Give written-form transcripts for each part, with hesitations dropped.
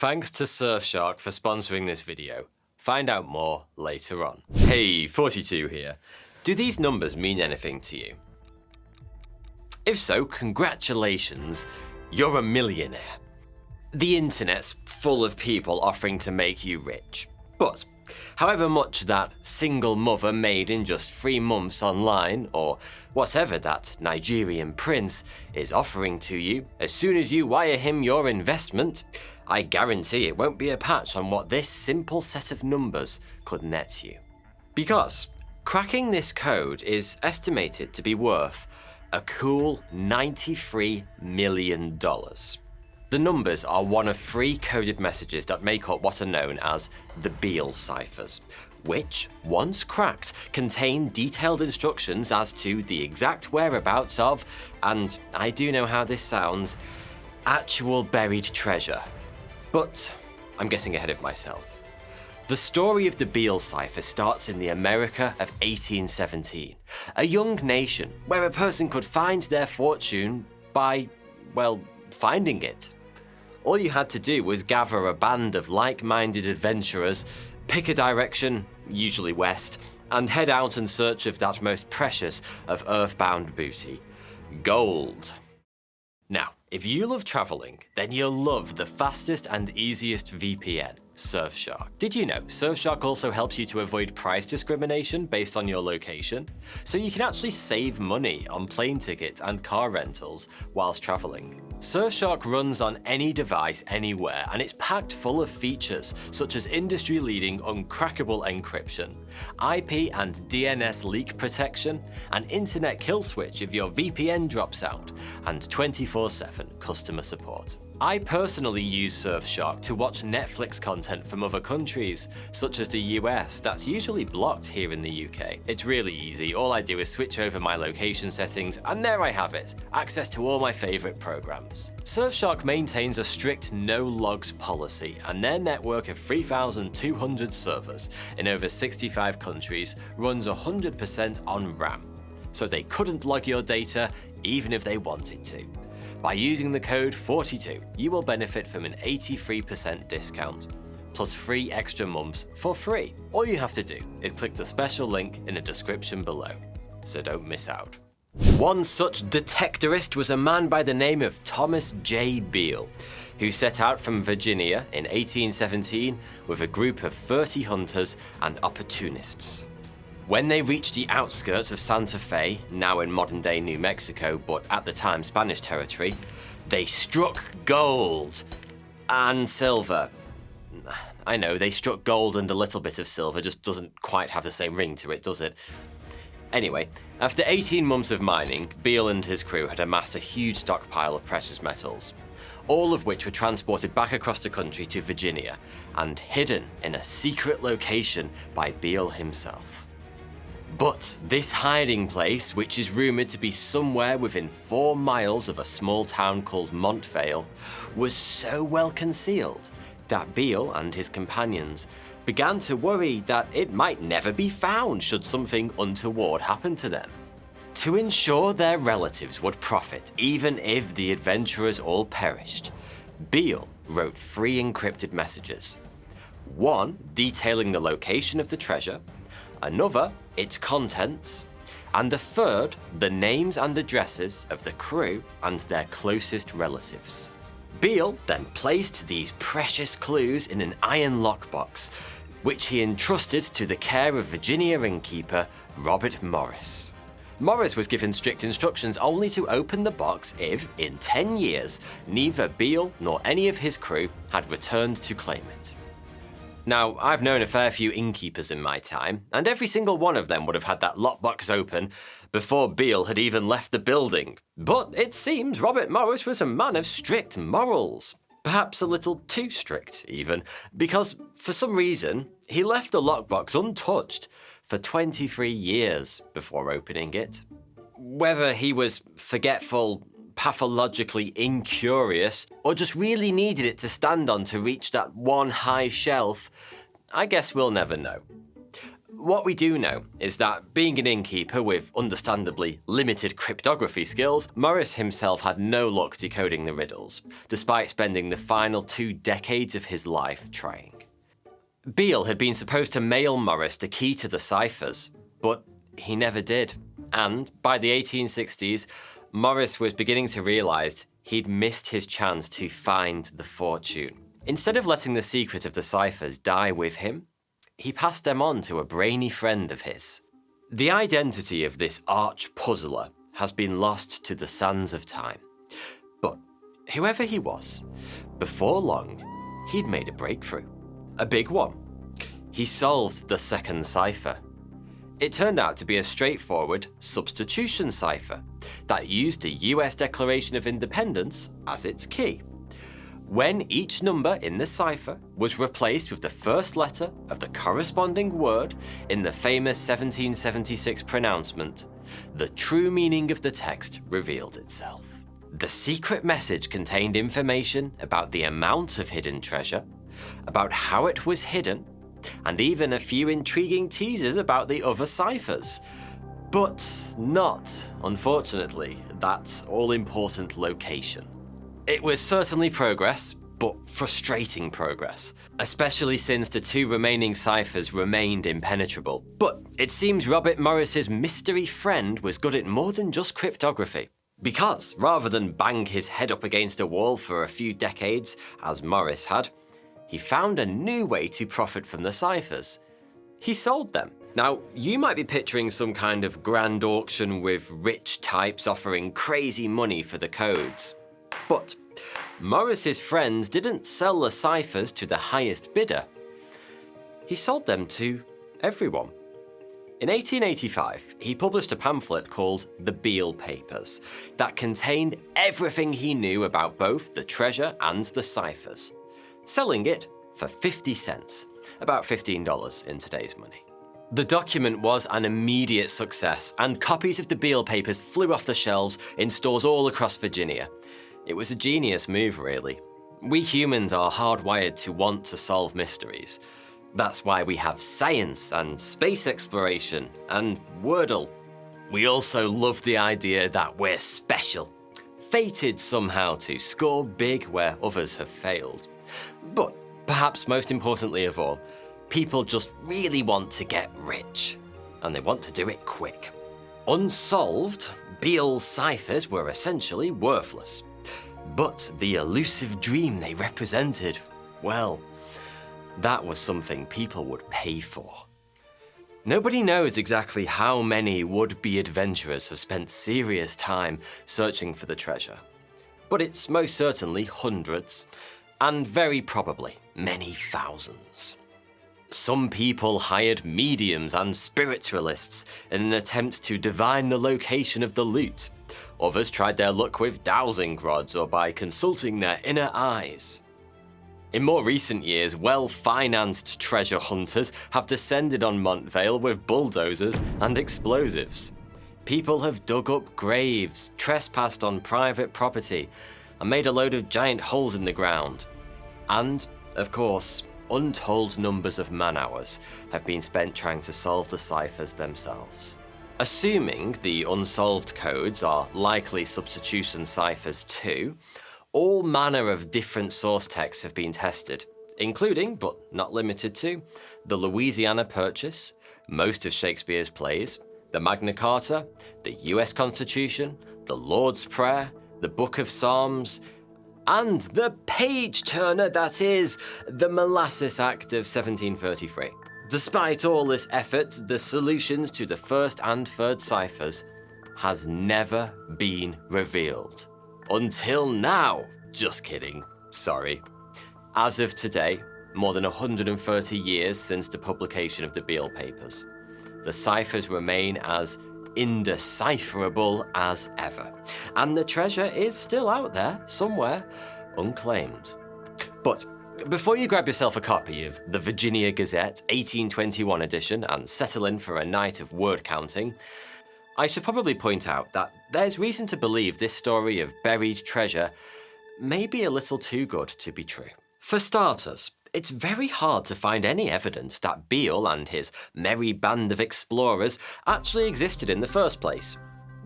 Thanks to Surfshark for sponsoring this video. Find out more later on. Hey, 42 here. Do these numbers mean anything to you? If so, congratulations, you're a millionaire. The internet's full of people offering to make you rich. But however much that single mother made in just 3 months online, or whatever that Nigerian prince is offering to you, as soon as you wire him your investment, I guarantee it won't be a patch on what this simple set of numbers could net you. Because cracking this code is estimated to be worth a cool $93 million. The numbers are one of 3 coded messages that make up what are known as the beale ciphers, which, once cracked, contain detailed instructions as to the exact whereabouts of, and I do know how this sounds, actual buried treasure. But I'm getting ahead of myself. The story of the beale cipher starts in the America of 1817, a young nation where a person could find their fortune by, well, finding it. All you had to do was gather a band of like-minded adventurers, pick a direction, usually west, and head out in search of that most precious of earthbound booty, gold. Now, if you love traveling, then you'll love the fastest and easiest VPN, Surfshark. Did you know Surfshark also helps you to avoid price discrimination based on your location? So you can actually save money on plane tickets and car rentals whilst traveling. Surfshark runs on any device anywhere, and it's packed full of features such as industry-leading uncrackable encryption, IP and DNS leak protection, an internet kill switch if your VPN drops out, and 24/7 customer support. I personally use Surfshark to watch Netflix content from other countries, such as the US, that's usually blocked here in the UK. It's really easy, all I do is switch over my location settings, and there I have it, access to all my favourite programs. Surfshark maintains a strict no-logs policy, and their network of 3,200 servers in over 65 countries runs 100% on RAM, so they couldn't log your data even if they wanted to. By using the code 42, you will benefit from an 83% discount, plus 3 extra months for free. All you have to do is click the special link in the description below, so don't miss out. One such detectorist was a man by the name of Thomas J. Beale, who set out from Virginia in 1817 with a group of 30 hunters and opportunists. When they reached the outskirts of Santa Fe, now in modern-day New Mexico, but at the time Spanish territory, they struck gold and silver. I know, they struck gold and a little bit of silver, just doesn't quite have the same ring to it, does it? Anyway, after 18 months of mining, Beale and his crew had amassed a huge stockpile of precious metals, all of which were transported back across the country to Virginia and hidden in a secret location by Beale himself. But this hiding place, which is rumoured to be somewhere within 4 miles of a small town called Montvale, was so well concealed that Beale and his companions began to worry that it might never be found should something untoward happen to them. To ensure their relatives would profit even if the adventurers all perished, Beale wrote 3 encrypted messages. One detailing the location of the treasure, another its contents, and the third the names and addresses of the crew and their closest relatives. Beale then placed these precious clues in an iron lockbox, which he entrusted to the care of Virginia innkeeper Robert Morris. Morris was given strict instructions only to open the box if, in 10 years, neither Beale nor any of his crew had returned to claim it. Now, I've known a fair few innkeepers in my time, and every single one of them would have had that lockbox open before Beale had even left the building. But it seems Robert Morris was a man of strict morals. Perhaps a little too strict, even, because for some reason, he left the lockbox untouched for 23 years before opening it. Whether he was forgetful, pathologically incurious, or just really needed it to stand on to reach that one high shelf, I guess we'll never know. What we do know is that, being an innkeeper with understandably limited cryptography skills, Morris himself had no luck decoding the riddles, despite spending the final 2 decades of his life trying. Beale had been supposed to mail Morris the key to the ciphers, but he never did. And by the 1860s, Morris was beginning to realise he'd missed his chance to find the fortune. Instead of letting the secret of the ciphers die with him, he passed them on to a brainy friend of his. The identity of this arch-puzzler has been lost to the sands of time. But whoever he was, before long, he'd made a breakthrough. A big one. He solved the second cipher. It turned out to be a straightforward substitution cipher that used the US Declaration of Independence as its key. When each number in the cipher was replaced with the first letter of the corresponding word in the famous 1776 pronouncement, the true meaning of the text revealed itself. The secret message contained information about the amount of hidden treasure, about how it was hidden, and even a few intriguing teasers about the other ciphers. But not, unfortunately, that all-important location. It was certainly progress, but frustrating progress, especially since the 2 remaining ciphers remained impenetrable. But it seems Robert Morris's mystery friend was good at more than just cryptography. Because rather than bang his head up against a wall for a few decades, as Morris had, he found a new way to profit from the ciphers. He sold them. Now, you might be picturing some kind of grand auction with rich types offering crazy money for the codes. But Morris's friends didn't sell the ciphers to the highest bidder. He sold them to everyone. In 1885, he published a pamphlet called the Beale Papers that contained everything he knew about both the treasure and the ciphers, selling it for 50 cents, about $15 in today's money. The document was an immediate success, and copies of the Beale Papers flew off the shelves in stores all across Virginia. It was a genius move, really. We humans are hardwired to want to solve mysteries. That's why we have science and space exploration and Wordle. We also love the idea that we're special, fated somehow to score big where others have failed. But perhaps most importantly of all, people just really want to get rich, and they want to do it quick. Unsolved, Beale's ciphers were essentially worthless. But the elusive dream they represented, well, that was something people would pay for. Nobody knows exactly how many would-be adventurers have spent serious time searching for the treasure, but it's most certainly hundreds, and very probably many thousands. Some people hired mediums and spiritualists in an attempt to divine the location of the loot. Others tried their luck with dowsing rods or by consulting their inner eyes. In more recent years, well-financed treasure hunters have descended on Montvale with bulldozers and explosives. People have dug up graves, trespassed on private property, and made a load of giant holes in the ground. And, of course, untold numbers of man-hours have been spent trying to solve the ciphers themselves. Assuming the unsolved codes are likely substitution ciphers too, all manner of different source texts have been tested, including, but not limited to, the Louisiana Purchase, most of Shakespeare's plays, the Magna Carta, the US Constitution, the Lord's Prayer, the Book of Psalms, and the page-turner that is the Molasses Act of 1733. Despite all this effort, the solutions to the first and third ciphers has never been revealed. Until now. Just kidding. Sorry. As of today, more than 130 years since the publication of the Beale Papers, the ciphers remain as indecipherable as ever, and the treasure is still out there, somewhere, unclaimed. But before you grab yourself a copy of the Virginia Gazette 1821 edition and settle in for a night of word counting, I should probably point out that there's reason to believe this story of buried treasure may be a little too good to be true. For starters, it's very hard to find any evidence that Beale and his merry band of explorers actually existed in the first place.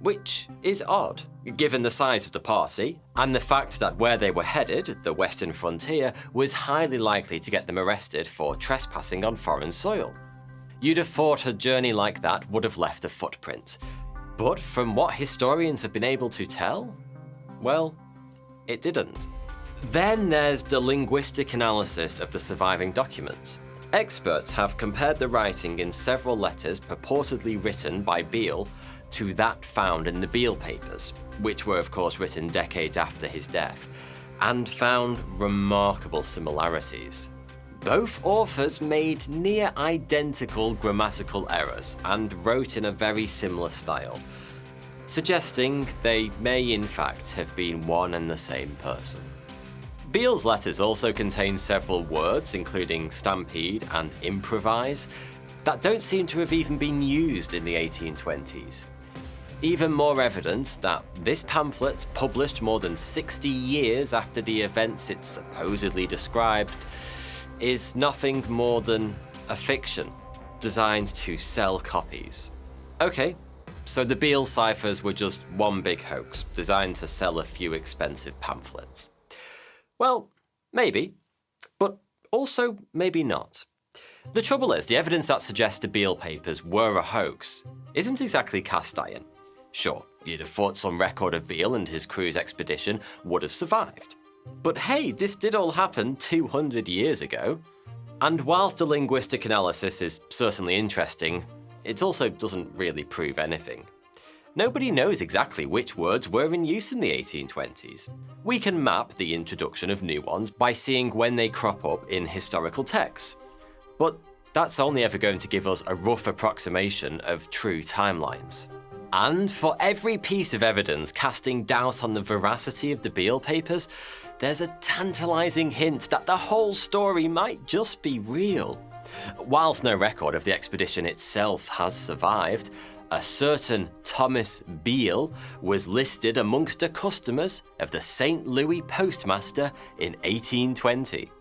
Which is odd, given the size of the party, and the fact that where they were headed, the western frontier, was highly likely to get them arrested for trespassing on foreign soil. You'd have thought a journey like that would have left a footprint. But from what historians have been able to tell, well, it didn't. Then there's the linguistic analysis of the surviving documents. Experts have compared the writing in several letters purportedly written by Beale to that found in the Beale papers, which were of course written decades after his death, and found remarkable similarities. Both authors made near identical grammatical errors and wrote in a very similar style, suggesting they may in fact have been one and the same person. Beale's letters also contain several words, including stampede and improvise, that don't seem to have even been used in the 1820s. Even more evidence that this pamphlet, published more than 60 years after the events it supposedly described, is nothing more than a fiction designed to sell copies. Okay, so the Beale ciphers were just one big hoax designed to sell a few expensive pamphlets. Well, maybe, but also maybe not. The trouble is, the evidence that suggests the Beale papers were a hoax isn't exactly cast iron. Sure, you'd have thought some record of Beale and his crew's expedition would have survived. But hey, this did all happen 200 years ago. And whilst the linguistic analysis is certainly interesting, it also doesn't really prove anything. Nobody knows exactly which words were in use in the 1820s. We can map the introduction of new ones by seeing when they crop up in historical texts. But that's only ever going to give us a rough approximation of true timelines. And for every piece of evidence casting doubt on the veracity of the Beale papers, there's a tantalizing hint that the whole story might just be real. Whilst no record of the expedition itself has survived, a certain Thomas Beale was listed amongst the customers of the St. Louis postmaster in 1820.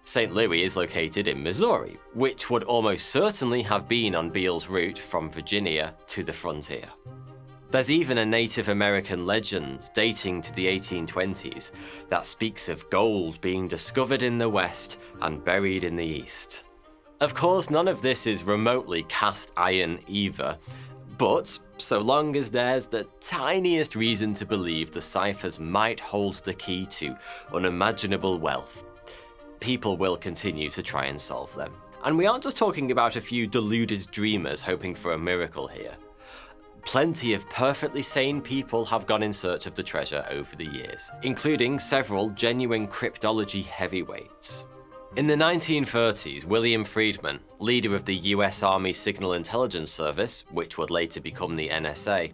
St. Louis is located in Missouri, which would almost certainly have been on Beale's route from Virginia to the frontier. There's even a Native American legend dating to the 1820s that speaks of gold being discovered in the west and buried in the east. Of course, none of this is remotely cast iron either, but so long as there's the tiniest reason to believe the ciphers might hold the key to unimaginable wealth, people will continue to try and solve them. And we aren't just talking about a few deluded dreamers hoping for a miracle here. Plenty of perfectly sane people have gone in search of the treasure over the years, including several genuine cryptology heavyweights. In the 1930s, William Friedman, leader of the US Army Signal Intelligence Service, which would later become the NSA,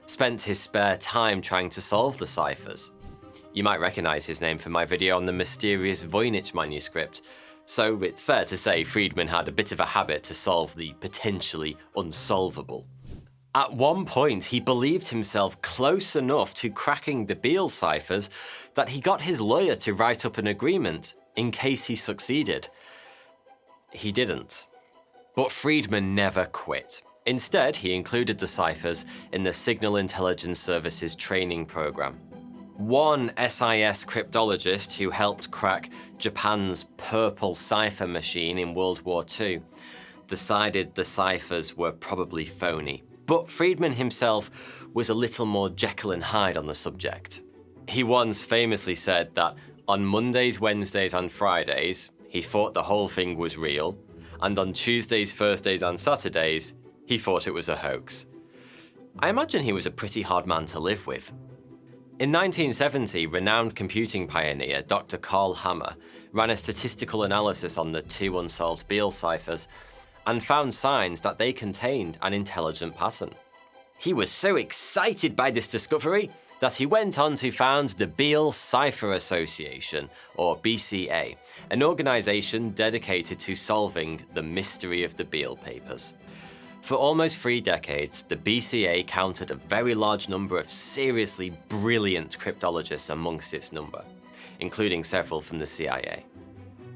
spent his spare time trying to solve the ciphers. You might recognize his name from my video on the mysterious Voynich manuscript, so it's fair to say Friedman had a bit of a habit to solve the potentially unsolvable. At one point, he believed himself close enough to cracking the Beale ciphers that he got his lawyer to write up an agreement in case he succeeded. He didn't. But Friedman never quit. Instead, he included the ciphers in the Signal Intelligence Service's training program. One SIS cryptologist who helped crack Japan's purple cipher machine in World War II decided the ciphers were probably phony. But Friedman himself was a little more Jekyll and Hyde on the subject. He once famously said that on Mondays, Wednesdays, and Fridays, he thought the whole thing was real, and on Tuesdays, Thursdays, and Saturdays, he thought it was a hoax. I imagine he was a pretty hard man to live with. In 1970, renowned computing pioneer Dr. Carl Hammer ran a statistical analysis on the two unsolved Beale ciphers and found signs that they contained an intelligent pattern. He was so excited by this discovery that he went on to found the Beale Cipher Association, or BCA, an organization dedicated to solving the mystery of the Beale papers. For almost 3 decades, the BCA counted a very large number of seriously brilliant cryptologists amongst its number, including several from the CIA.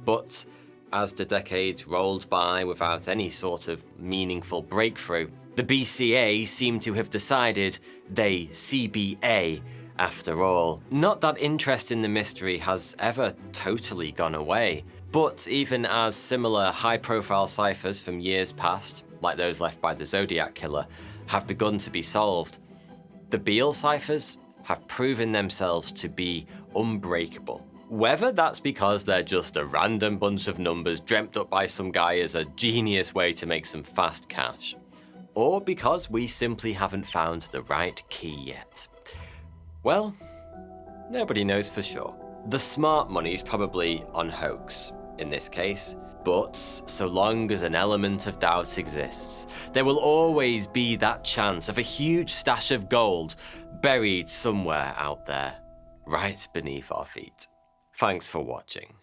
But As the decades rolled by without any sort of meaningful breakthrough, the BCA seem to have decided they CBA after all. Not that interest in the mystery has ever totally gone away, but even as similar high-profile ciphers from years past, like those left by the Zodiac Killer, have begun to be solved, the Beale ciphers have proven themselves to be unbreakable. Whether that's because they're just a random bunch of numbers dreamt up by some guy as a genius way to make some fast cash, or because we simply haven't found the right key yet. Well, nobody knows for sure. The smart money's probably on hoax in this case, but so long as an element of doubt exists, there will always be that chance of a huge stash of gold buried somewhere out there, right beneath our feet. Thanks for watching.